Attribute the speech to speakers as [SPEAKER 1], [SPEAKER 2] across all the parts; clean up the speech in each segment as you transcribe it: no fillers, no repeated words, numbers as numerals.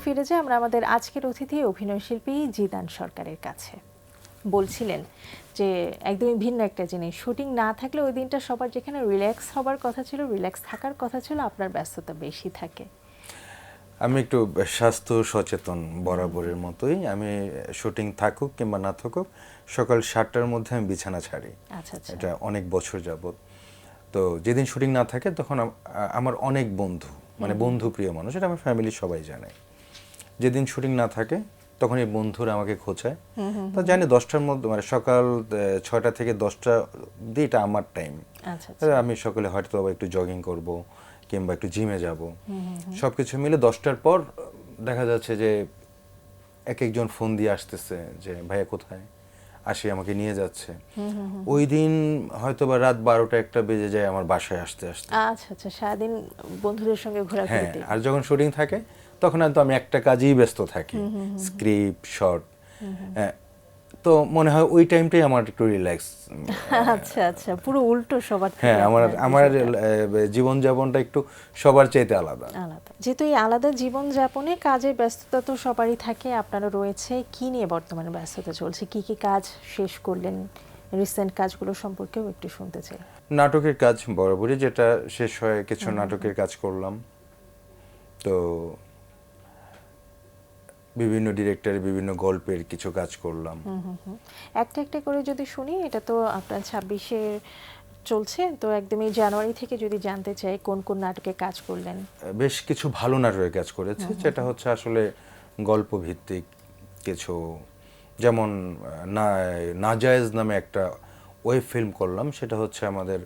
[SPEAKER 1] ফিরে যাই আমরা আমাদের আজকের অতিথি অভিনয়শিল্পী জিদান সরকারের কাছে। বলছিলেন যে একদমই ভিন্ন একটা জিনিস, শুটিং না থাকলে ওই দিনটা সবার যেখানে রিল্যাক্স হবার কথা ছিল, রিল্যাক্স থাকার কথা ছিল, আপনার ব্যস্ততা বেশি থাকে।
[SPEAKER 2] আমি একটু স্বাস্থ্য সচেতন বরাবরের মতোই। আমি শুটিং থাকুক কিংবা না থাকুক সকাল 7টার মধ্যে আমি বিছানা ছাড়ি।
[SPEAKER 1] আচ্ছা আচ্ছা।
[SPEAKER 2] এটা অনেক বছর যাবত। তো যেদিন শুটিং না থাকে তখন আমার অনেক বন্ধু, মানে বন্ধু প্রিয় মানুষ, এটা আমার ফ্যামিলির সবাই জানে। যেদিন শুটিং না থাকে তখন এই বন্ধুরা আমাকে খোঁচায়। তো জানি 10টার মধ্যে, মানে সকাল 6টা থেকে 10টা অবধি এটা আমার টাইম।
[SPEAKER 1] আচ্ছা আচ্ছা।
[SPEAKER 2] আমি সকালে হয়তো একটু জগিং করব কিংবা একটু জিমে যাব, সব কিছু মিলে 10টার পর দেখা যাচ্ছে যে এক একজন ফোন দিয়ে আসতেছে যে ভাইয়া কোথায়, আসি, আমাকে নিয়ে যাচ্ছে। ওই দিন হয়তো বা রাত 12টা 1টা বেজে যায় আমার বাসায় আসতে আসতে।
[SPEAKER 1] আচ্ছা আচ্ছা, সারাদিন বন্ধুদের সঙ্গে
[SPEAKER 2] হ্যাঁ,
[SPEAKER 1] ঘোরাঘুরিতে।
[SPEAKER 2] আর যখন শুটিং থাকে তখন তো আমি একটা কাজেই ব্যস্ত থাকি, স্ক্রিপ্ট, শর্ট। তো মনে হয় ওই টাইমটাই আমার একটু রিল্যাক্স।
[SPEAKER 1] আচ্ছা আচ্ছা, পুরো উল্টো সবার থেকে।
[SPEAKER 2] হ্যাঁ, আমার
[SPEAKER 1] আপনার
[SPEAKER 2] আমার
[SPEAKER 1] বিষয়টা।
[SPEAKER 2] জীবনযাপনটা একটু সবার চাইতে আলাদা।
[SPEAKER 1] আলাদা, যেহেতু এই আলাদা জীবনযাপনে কাজের ব্যস্ততা তো সবারই থাকে, আপনারও রয়েছে। কি নিয়ে বর্তমানে ব্যস্ততা চলছে, কি কি কাজ শেষ করলেন, রিসেন্ট কাজগুলো সম্পর্কেও একটু শুনতে চাই।
[SPEAKER 2] নাটকের কাজ বরাবরই যেটা শেষ হয়, কিছু নাটকের কাজ করলাম। তো বিভিন্ন ডিরেক্টরের বিভিন্ন গল্পের কিছু কাজ করলাম।
[SPEAKER 1] একটা একটা করে যদি শুনি, এটা তো আপনার 26-এ চলছে, তো একদমই জানুয়ারি থেকে যদি জানতে চাই কোন কোন নাটকে কাজ করলেন।
[SPEAKER 2] বেশ কিছু ভালো নাটকের কাজ করেছে, যেটা হচ্ছে আসলে গল্প ভিত্তিক কিছু, যেমন নাজায়েজ নামে একটা ওয়েব ফিল্ম করলাম, সেটা হচ্ছে আমাদের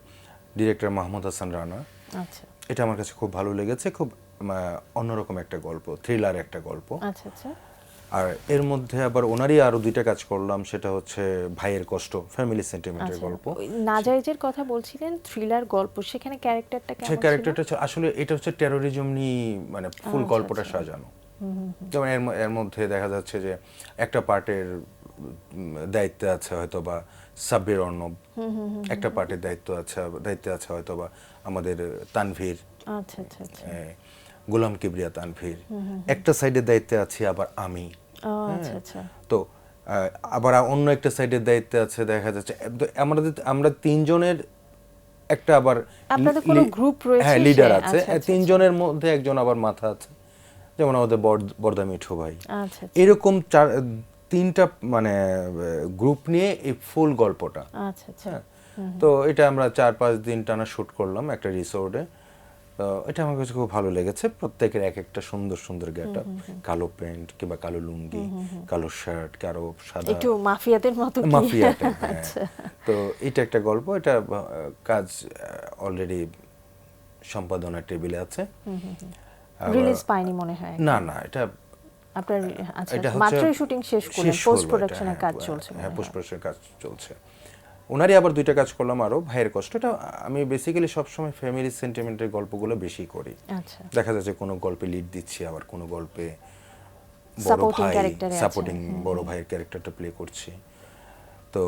[SPEAKER 2] ডিরেক্টর মাহমুদ হাসান রানা।
[SPEAKER 1] আচ্ছা
[SPEAKER 2] এটা আমার কাছে খুব ভালো লেগেছে, খুব অন্যরকম একটা গল্প, থ্রিলার একটা গল্প।
[SPEAKER 1] আচ্ছা আচ্ছা।
[SPEAKER 2] আর এর মধ্যে আবার ওনারই আরো 2টা কাজ করলাম, সেটা হচ্ছে ভাইয়ের কষ্ট, ফ্যামিলি সেন্টিমেন্টের গল্প।
[SPEAKER 1] ওই নাজায়েজের কথা বলছিলেন, থ্রিলার গল্প, সেখানে ক্যারেক্টারটা কেমন
[SPEAKER 2] সেই
[SPEAKER 1] ছিল?
[SPEAKER 2] ক্যারেক্টারটা আসলে এটা হচ্ছে টেরোরিজম নিয়ে, মানে ফুল গল্পটা সাজানো। যেমন এর মধ্যে দেখা যাচ্ছে যে একটা পার্টের দায়িত্বে আছে হয়তো বা সাব্বির অর্ণব, একটা পার্টের দায়িত্বে আছে হয়তো বা আমাদের তানভীর,
[SPEAKER 1] আচ্ছা আচ্ছা আচ্ছা।
[SPEAKER 2] গোলাম কিবরিয়া তানভীর। একটা সাইডের দায়িত্বে আছি আবার আমি।
[SPEAKER 1] আচ্ছা আচ্ছা।
[SPEAKER 2] তো আবার অন্য একটা সাইডের দায়িত্বে আছে দেখা যাচ্ছে আমরা 3জনের একটা আবার
[SPEAKER 1] আপনাদের কোনো গ্রুপ রয়েছে?
[SPEAKER 2] হ্যাঁ, লিডার আছে।
[SPEAKER 1] আচ্ছা আচ্ছা।
[SPEAKER 2] 3জনের মধ্যে একজন আবার মাথা আছে, যেমন আমাদের বর্দা মিঠু ভাই।
[SPEAKER 1] আচ্ছা আচ্ছা।
[SPEAKER 2] এরকম 3টা মানে গ্রুপ নিয়ে এই ফুল গল্পটা।
[SPEAKER 1] আচ্ছা আচ্ছা।
[SPEAKER 2] তো এটা আমরা 4-5 দিন টানা শুট করলাম একটা রিসোর্টে। তো এটা আমার কাছে খুব ভালো লেগেছে। প্রত্যেকের এক একটা সুন্দর সুন্দর গেটআপ, কালো প্যান্ট কিংবা কালো লুঙ্গি, কালো শার্ট, কালো সাদা,
[SPEAKER 1] একটু মাফিয়াদের মতো কি?
[SPEAKER 2] Mafia type.
[SPEAKER 1] আচ্ছা।
[SPEAKER 2] তো এটা একটা গল্প, এটা কাজ অলরেডি সম্পাদনার টেবিলে আছে।
[SPEAKER 1] রিলিজ পায়নি মনে হয়।
[SPEAKER 2] না না, এটা
[SPEAKER 1] আপনার আচ্ছা,
[SPEAKER 2] এটা হচ্ছে
[SPEAKER 1] মাত্রই শুটিং শেষ করলেন, পোস্ট প্রোডাকশনের কাজ চলছে।
[SPEAKER 2] হ্যাঁ, পোস্ট প্রোডাকশনের কাজ চলছে। ওনারই আবার 2টা কাজ করলাম আরো, ভাইয়ের কষ্ট। এটা আমি বেসিক্যালি সবসময় ফ্যামিলি সেন্টিমেন্টের গল্পগুলো বেশি করি।
[SPEAKER 1] আচ্ছা।
[SPEAKER 2] দেখা যাচ্ছে কোনো গল্পে লিড দিচ্ছি, আবার কোনো গল্পে বড়
[SPEAKER 1] সাপোর্টিং
[SPEAKER 2] ভাই,
[SPEAKER 1] ক্যারেক্টারে আছে।
[SPEAKER 2] সাপোর্টিং বড় ভাইয়ের ক্যারেক্টারটা প্লে করছি। তো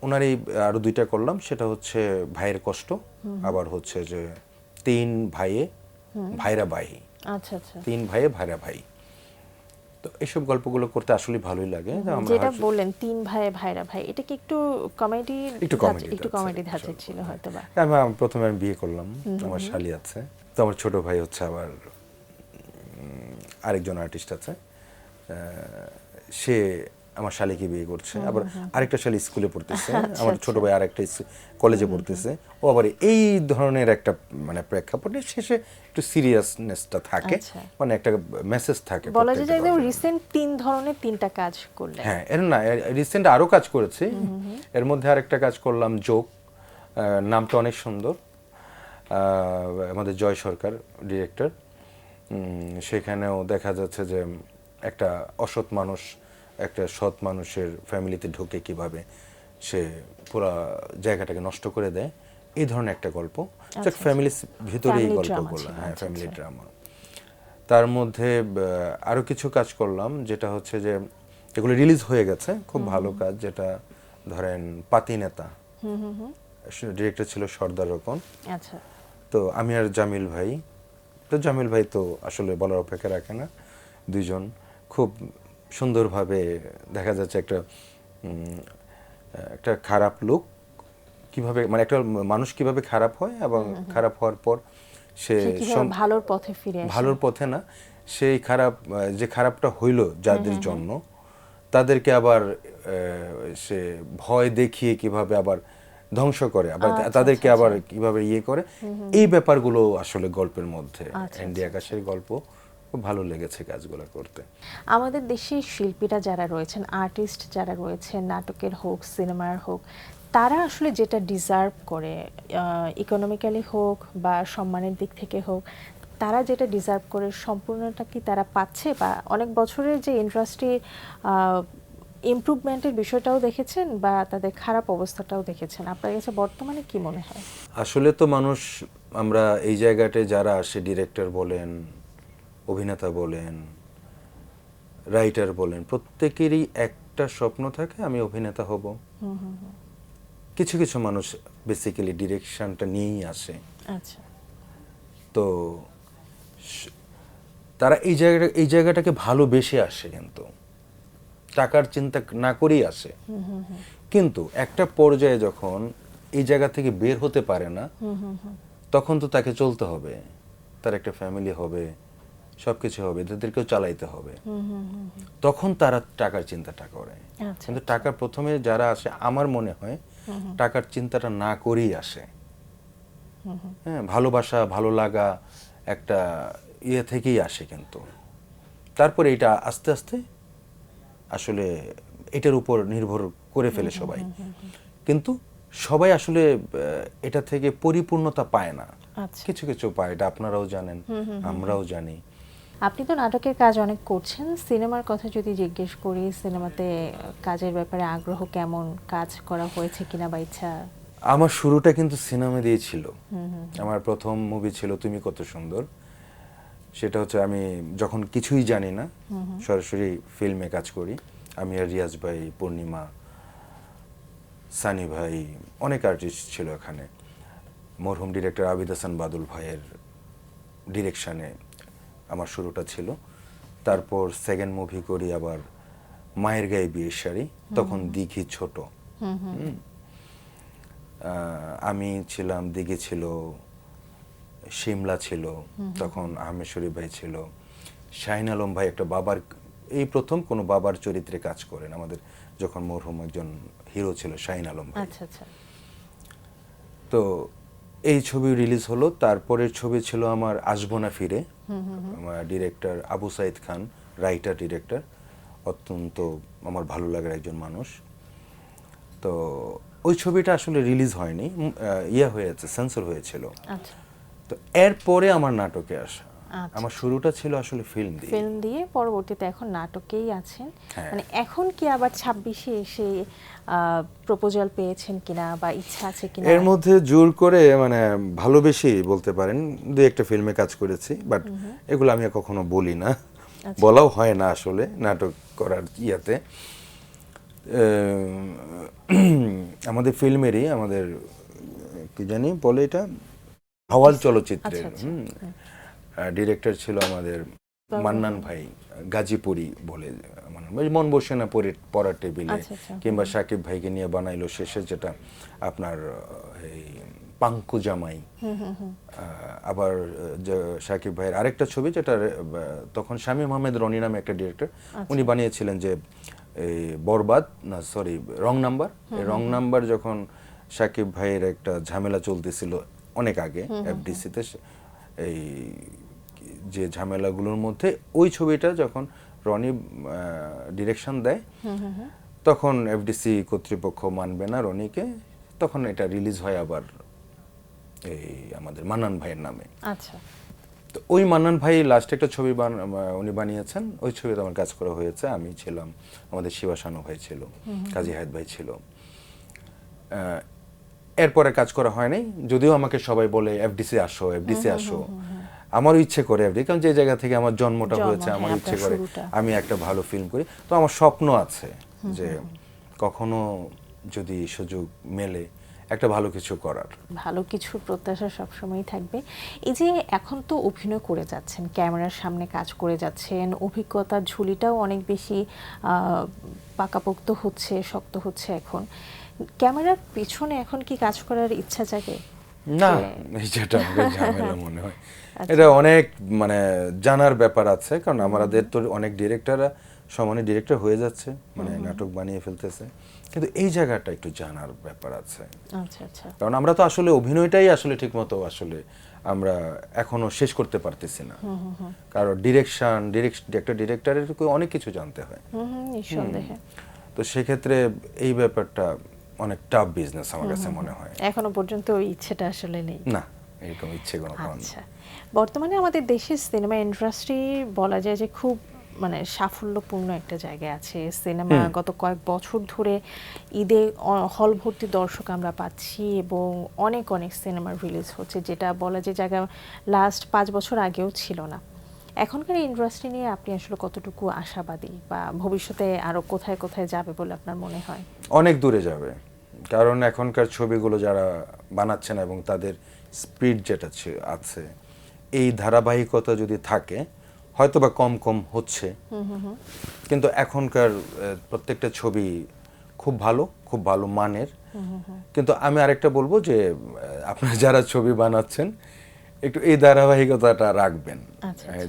[SPEAKER 2] ওনারই আরো 2টা করলাম, সেটা হচ্ছে ভাইয়ের কষ্ট, আবার হচ্ছে যে 3 ভাইয়ে ভাইরা ভাই।
[SPEAKER 1] আচ্ছা আচ্ছা।
[SPEAKER 2] 3 ভাইয়ে ভাইরা ভাই। তো এইসব গল্পগুলো করতে আসলে ভালোই লাগে।
[SPEAKER 1] যেটা বললেন 3 ভাইয়ে ভাইরা ভাই, এটা কি একটু কমেডি?
[SPEAKER 2] একটু
[SPEAKER 1] কমেডি ধাঁচের ছিল হয়তো বা।
[SPEAKER 2] প্রথমে আমি বিয়ে করলাম, আমার শালি আছে, তো আমার ছোট ভাই হচ্ছে আবার আরেকজন আর্টিস্ট আছে, সে আমার শালিকে বিয়ে করছে। আবার আরেকটা শালি স্কুলে পড়তেছে, আমার ছোট ভাই আরেকটা কলেজে পড়তেছে। ও আবার এই ধরনের একটা মানে প্রেক্ষাপটে শেষে একটু সিরিয়াসনেসটা থাকে, মানে একটা মেসেজ থাকে।
[SPEAKER 1] বলা যায় যে একদম রিসেন্ট 3 ধরনের 3টা কাজ করলেন।
[SPEAKER 2] হ্যাঁ, এর না, রিসেন্ট আরো কাজ করেছি। এর মধ্যে আরেকটা কাজ করলাম যোগ, নামটা অনেক সুন্দর, আমাদের জয় সরকার ডিরেক্টর। সেখানেও দেখা যাচ্ছে যে একটা অসৎ মানুষ একটা সৎ মানুষের ফ্যামিলিতে ঢুকে কিভাবে সে পুরো জায়গাটাকে নষ্ট করে দেয়, এই ধরনের একটা গল্প। ফ্যামিলির ভিতরে এই গল্পগুলো, হ্যাঁ, ফ্যামিলি ড্রামা। তার মধ্যে আরো কিছু কাজ করলাম, যেটা হচ্ছে যে এগুলো রিলিজ হয়ে গেছে, খুব ভালো কাজ। যেটা ধরেন পাতি নেতা, ডিরেক্টর ছিল সর্দার রকম।
[SPEAKER 1] আচ্ছা।
[SPEAKER 2] তো আমি আর জামিল ভাই, তো জামিল ভাই তো আসলে বলার অপেক্ষা রাখে না, দুইজন খুব সুন্দরভাবে দেখা যাচ্ছে একটা খারাপ লোক কিভাবে, মানে একটা মানুষ কিভাবে খারাপ হয় এবং খারাপ হওয়ার পর সে
[SPEAKER 1] কিভাবে ভালোর পথে ফিরে আসে।
[SPEAKER 2] ভালোর পথে না, সেই যে খারাপটা হইল যাদের জন্য, তাদেরকে আবার সে ভয় দেখিয়ে কিভাবে আবার ধ্বংস করে, আবার তাদেরকে আবার কিভাবে ইয়ে করে, এই ব্যাপারগুলো আসলে গল্পের মধ্যে এনডি আকাশের গল্প। খুব ভালো লেগেছে কাজগুলো করতে।
[SPEAKER 1] আমাদের দেশের শিল্পীরা যারা রয়েছেন, আর্টিস্ট যারা রয়েছেন, নাটকের হোক সিনেমার হোক, তারা আসলে যেটা ডিজার্ভ করে, ইকোনমিক্যালি হোক বা সম্মানের দিক থেকে হোক, তারা যেটা ডিজার্ভ করে সম্পূর্ণটা কি তারা পাচ্ছে? বা অনেক বছরের যে ইন্ডাস্ট্রি ইমপ্রুভমেন্টের বিষয়টাও দেখেছেন বা তাদের খারাপ অবস্থাটাও দেখেছেন, আপনার কাছে বর্তমানে কি মনে হয়?
[SPEAKER 2] আসলে তো মানুষ, আমরা এই জায়গাতে যারা আসে, ডিরেক্টর বলেন, অভিনেতা বলেন, রাইটার বলেন, প্রত্যেকেরই একটা স্বপ্ন থাকে, আমি অভিনেতা হব। কিছু কিছু মানুষ বেসিক্যালি ডিরেকশনটা নিয়েই আসে।
[SPEAKER 1] আচ্ছা,
[SPEAKER 2] তো তারা এই জায়গাটাকে ভালোবেসে আসে, কিন্তু টাকার চিন্তা না করেই আসে। কিন্তু একটা পর্যায়ে যখন এই জায়গা থেকে বের হতে পারে না, তখন তো তাকে চলতে হবে, তার একটা ফ্যামিলি হবে, সবকিছু হবে, তাদেরকেও চালাইতে হবে। তখন তারা টাকার চিন্তাটা করে। কিন্তু টাকা প্রথমে যারা আসে, আমার মনে হয় টাকার চিন্তাটা না করেই আসে। হ্যাঁ, ভালোবাসা, ভালো লাগা একটা ইয়ে থেকেই আসে। কিন্তু তারপরে এটা আস্তে আস্তে আসলে এটার উপর নির্ভর করে ফেলে সবাই। কিন্তু সবাই আসলে এটা থেকে পরিপূর্ণতা পায় না। কিছু কিছু পায়, এটা আপনারাও জানেন, আমরাও জানি।
[SPEAKER 1] আপনি তো নাটকের কাজ অনেক করছেন, সিনেমার কথা যদি জিজ্ঞেস করি, সিনেমাতে কাজের ব্যাপারে আগ্রহ কেমন? কাজ করা হয়েছে কিনা বা ইচ্ছা?
[SPEAKER 2] আমার শুরুটা কিন্তু সিনেমা দিয়ে ছিল। আমার প্রথম মুভি ছিল তুমি কত সুন্দর। সেটা হচ্ছে আমি যখন কিছুই জানি না, সরাসরি ফিল্মে কাজ করি। আমি আর রিয়াজ ভাই, পূর্ণিমা, সানি ভাই, অনেক আর্টিস্ট ছিল এখানে। মরহুম ডিরেক্টর আবিদ হাসান বাদুল ভাইয়ের ডিরেকশনে আমার শুরুটা ছিল। তারপর সেকেন্ড মুভি করি আবার মায়ের গায়ে বিয়ের শাড়ি, তখন দিঘি ছোট। আমি ছিলাম, দিঘি ছিল, শিমলা ছিল, তখন আহমেদ শরীফ ভাই ছিল, শাহিন আলম ভাই একটা বাবার, এই প্রথম কোনো বাবার চরিত্রে কাজ করেন আমাদের, যখন মরহুম একজন হিরো ছিল শাহিন আলম ভাই।
[SPEAKER 1] আচ্ছা আচ্ছা।
[SPEAKER 2] তো এই ছবি রিলিজ হলো। তারপরের ছবি ছিল আমার আসবো না ফিরে। আমার ডিরেক্টর আবু সাইদ খান, রাইটার ডিরেক্টর, অত্যন্ত আমার ভালো লাগার একজন মানুষ। তো ওই ছবিটা আসলে রিলিজ হয়নি, হয়েছে, সেন্সর হয়েছিল।
[SPEAKER 1] আচ্ছা।
[SPEAKER 2] তো এরপরে আমার নাটকে আসা। আমার শুরুটা ছিল আসলে ফিল্ম দিয়ে,
[SPEAKER 1] পরবর্তীতে এখন নাটকেই আছেন। মানে এখন কি আবার 26-এ এসে প্রপোজাল পেয়েছেন কিনা বা ইচ্ছা আছে কিনা?
[SPEAKER 2] এর মধ্যে জোর করে, মানে ভালোবেসেই বলতে পারেন, দুই একটা ফিল্মে কাজ করেছি, বাট এগুলো আমি কখনো বলি না, বলাও হয় না আসলে নাটক করার ইয়াতে। আমাদের ফিল্মেরই, আমাদের কি জানি বলে এটা, হাওয়াল চলচ্চিত্রের ডিরেক্টর ছিল আমাদের মান্নান ভাই, গাজীপুরি বলে, মানে মন বসে না পড়ার টেবিলে, কিংবা সাকিব ভাইকে নিয়ে বানাইলো শেষে যেটা আপনার এই পাঙ্কু জামাই। আবার সাকিব ভাইয়ের আরেকটা ছবি, যেটা তখন শামীম আহমেদ রনি নামে একটা ডিরেক্টর, উনি বানিয়েছিলেন যে এই বরবাদ না, সরি, রং নাম্বার। এই রং নাম্বার যখন সাকিব ভাইয়ের একটা ঝামেলা চলতেছিল অনেক আগে এফডিসিতে, এই যে ঝামেলাগুলোর মধ্যে ওই ছবিটা যখন রনি ডিরেকশন দেয়, তখন এফডিসি কর্তৃপক্ষ মানবে না রনিকে, তখন এটা রিলিজ হয় আবার এই আমাদের মান্নান ভাইয়ের নামে।
[SPEAKER 1] আচ্ছা।
[SPEAKER 2] তো ওই মান্নান ভাই লাস্ট একটা ছবি উনি বানিয়েছেন, ওই ছবিতে আমার কাজ করা হয়েছে। আমি ছিলাম, আমাদের শিবা শানু ভাই ছিল, কাজী হায়াত ভাই ছিল। এরপরে কাজ করা হয়নি, যদিও আমাকে সবাই বলে এফডিসি আসো, এফডিসি আসো। আমারও ইচ্ছে করে এফডি, কারণ যে জায়গা থেকে আমার জন্মটা হয়েছে, আমার ইচ্ছে করে আমি একটা ভালো ফিল্ম করি। তো আমার স্বপ্ন আছে যে কখনো যদি সুযোগ মেলে একটা ভালো কিছু করার।
[SPEAKER 1] ভালো কিছু প্রত্যাশা সবসময়ই থাকবে। এই যে এখন তো অভিনয় করে যাচ্ছেন, ক্যামেরার সামনে কাজ করে যাচ্ছেন, অভিজ্ঞতার ঝুলিটাও অনেক বেশি পাকাপোক্ত হচ্ছে, শক্ত হচ্ছে। এখন ক্যামেরার পিছনে এখন কি কাজ করার ইচ্ছা জাগে?
[SPEAKER 2] না, যেটা আমাকে ঝামেলা মনে হয়, এটা অনেক মানে জানার ব্যাপার আছে, কারণ আমাদের তো অনেক ডিরেক্টররা সমানে ডিরেক্টর হয়ে যাচ্ছে, মানে নাটক বানিয়ে ফেলতেছে, কিন্তু এই জায়গাটা একটু জানার ব্যাপার আছে।
[SPEAKER 1] আচ্ছা আচ্ছা।
[SPEAKER 2] কারণ আমরা তো আসলে অভিনয়টাই আসলে ঠিকমতো আসলে আমরা এখনো শেষ করতে পারতেছি না, কারণ একটা ডিরেক্টরের অনেক কিছু জানতে হয়।
[SPEAKER 1] নিঃসন্দেহে।
[SPEAKER 2] তো সেক্ষেত্রে এই ব্যাপারটা অনেক টাফ বিজনেস আমার কাছে মনে হয়।
[SPEAKER 1] এখনো পর্যন্ত ওই ইচ্ছেটা আসলে নেই।
[SPEAKER 2] না, এরকম ইচ্ছে কোনো কারণ নেই।
[SPEAKER 1] আচ্ছা, বর্তমানে আমাদের দেশের সিনেমা ইন্ডাস্ট্রি বলা যায় যে খুব মানে সাফল্যপূর্ণ একটা জায়গায় আছে। সিনেমা গত কয়েক বছর ধরে ঈদে হল ভর্তি দর্শক আমরা পাচ্ছি এবং অনেক অনেক সিনেমা রিলিজ হচ্ছে, যেটা বলা যায় জায়গা লাস্ট 5 বছর আগেও ছিল না। এখনকার ইন্ডাস্ট্রি নিয়ে আপনি আসলে কতটুকু আশাবাদী, বা ভবিষ্যতে আরো কোথায় কোথায় যাবে বলে আপনার মনে হয়?
[SPEAKER 2] অনেক দূরে যাবে, কারণ এখনকার ছবিগুলো যারা বানাচ্ছেন এবং তাদের স্পিড যেটা আছে, এই ধারাবাহিকতা যদি থাকে, হয়তো বা কম কম হচ্ছে, কিন্তু এখনকার প্রত্যেকটা ছবি খুব ভালো মানের। কিন্তু আমি আরেকটা বলবো যে আপনারা যারা ছবি বানাচ্ছেন একটু এই ধারাবাহিকতাটা রাখবেন।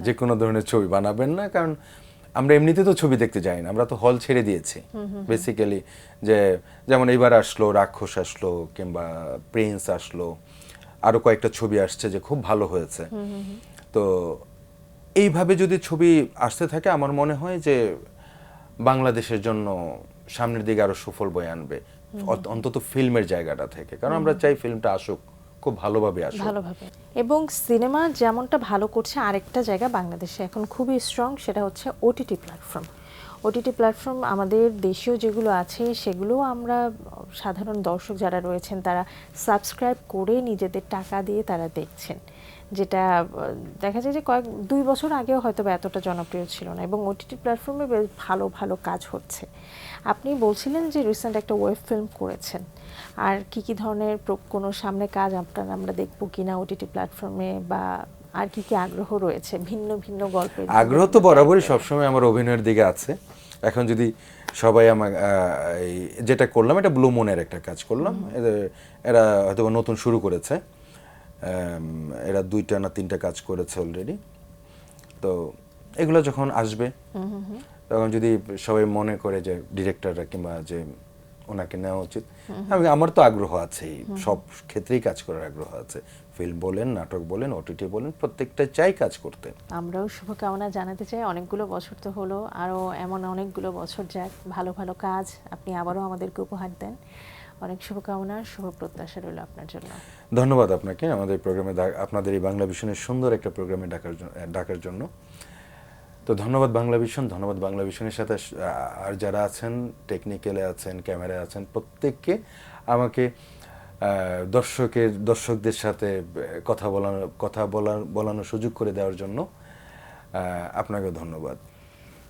[SPEAKER 2] যে কোনো ধরনের ছবি বানাবেন না, কারণ আমরা এমনিতে তো ছবি দেখতে যাই না, আমরা তো হল ছেড়ে দিয়েছি বেসিক্যালি। যে যেমন এইবার আসলো রাক্ষস আসলো, কিংবা প্রিন্স আসলো, আরো কয়েকটা ছবি আসছে যে খুব ভালো হয়েছে। তো এইভাবে যদি ছবি আসতে থাকে, আমার মনে হয় যে বাংলাদেশের জন্য সামনের দিকে আরো সুফল বয়ে আনবে, অন্তত ফিল্মের জায়গাটা থেকে, কারণ আমরা চাই ফিল্মটা আসুক, খুব ভালোভাবে আসুক।
[SPEAKER 1] ভালোভাবে। এবং সিনেমা যেমনটা ভালো করছে, আরেকটা জায়গা বাংলাদেশে এখন খুবই স্ট্রং, সেটা হচ্ছে ওটিটি প্ল্যাটফর্ম। ওটিটি প্ল্যাটফর্ম আমাদের দেশীয় যেগুলো আছে সেগুলো আমরা সাধারণ দর্শক যারা রয়েছেন তারা সাবস্ক্রাইব করে নিজেদের টাকা দিয়ে তারা দেখছেন, যেটা দেখা যায় যে 2 বছর আগেও হয়তো বা এতটা জনপ্রিয় ছিল না, এবং ওটিটি প্ল্যাটফর্মে বেশ ভালো ভালো কাজ হচ্ছে। আপনি বলছিলেন যে রিসেন্ট একটা ওয়েব ফিল্ম করেছেন, আর কি কি ধরনের কোনো সামনে কাজ আমরা দেখবো কিনা ওটিটি প্ল্যাটফর্মে, বা আর কি কি আগ্রহ রয়েছে ভিন্ন ভিন্ন গল্পের?
[SPEAKER 2] আগ্রহ তো বরাবরই সবসময় আমার অভিনয়ের দিকে আছে। এখন যদি সবাই আমার যেটা করলাম, এটা ব্লু মুনের একটা কাজ করলাম, এরা হয়তো নতুন শুরু করেছে, এরা 2টা না 3টা কাজ করেছে অলরেডি। তো এগুলো যখন আসবে তখন যদি সবাই মনে করে যে ডিরেক্টররা কিংবা যে ওনাকে নেওয়া উচিত, আমার তো আগ্রহ আছেই, সব ক্ষেত্রেই কাজ করার আগ্রহ আছে। ফিল্ম বলেন, নাটক বলেন, ওটিটি বলেন, প্রত্যেকটা চাই কাজ করতে।
[SPEAKER 1] আমরাও শুভকামনা জানাতে চাই। অনেকগুলো বছর তো হলো, আরও এমন অনেকগুলো বছর যাক, ভালো ভালো কাজ আপনি আবারও আমাদেরকে উপহার দেন। অনেক শুভকামনা, শুভ প্রত্যাশা রইল আপনার জন্য।
[SPEAKER 2] ধন্যবাদ আপনাকে আমাদের প্রোগ্রামে, আপনাদের এই বাংলা ভিশনের সুন্দর একটা প্রোগ্রামে ডাকার জন্য। তো ধন্যবাদ বাংলা ভিশন, ধন্যবাদ বাংলা ভিশনের সাথে আর যারা আছেন, টেকনিক্যালে আছেন, ক্যামেরায় আছেন, প্রত্যেককে আমাকে দর্শকদের সাথে বলানোর সুযোগ করে দেওয়ার জন্য আপনাকে ধন্যবাদ।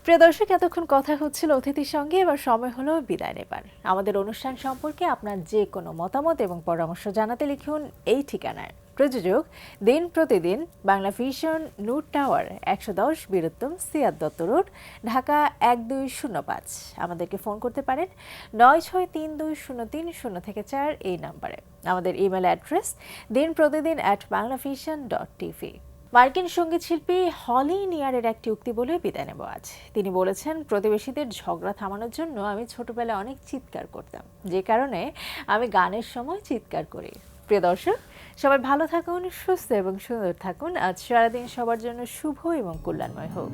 [SPEAKER 1] প্রিয় দর্শক, এতক্ষণ কথা হচ্ছিল অতিথির সঙ্গে, এবার সময় হলো বিদায় নেবার। আমাদের অনুষ্ঠান সম্পর্কে আপনার যে কোনো মতামত এবং পরামর্শ জানাতে লিখুন এই ঠিকানায়। প্রযোজক দিন প্রতিদিন, বাংলা ভিশন, নূর টাওয়ার, 110 বীরুত্তম, সিয়াদ দত্ত রোড, ঢাকা 1205। আমাদেরকে ফোন করতে পারেন 96320304 এই নাম্বারে। আমাদের ইমেল অ্যাড্রেস dinprotidin@banglavision.tv। মার্কিন সঙ্গীত শিল্পী হলি নিয়ারের একটি উক্তি বলে বিদায় নেব আজ। তিনি বলেছেন, প্রতিবেশীদের ঝগড়া থামানোর জন্য আমি ছোটবেলায় অনেক চিৎকার করতাম, যে কারণে আমি গানের সময় চিৎকার করি। প্রিয় দর্শক, সবাই ভালো থাকুন, সুস্থ এবং সুন্দর থাকুন। আজ সারাদিন সবার জন্য শুভ এবং কল্যাণময় হোক।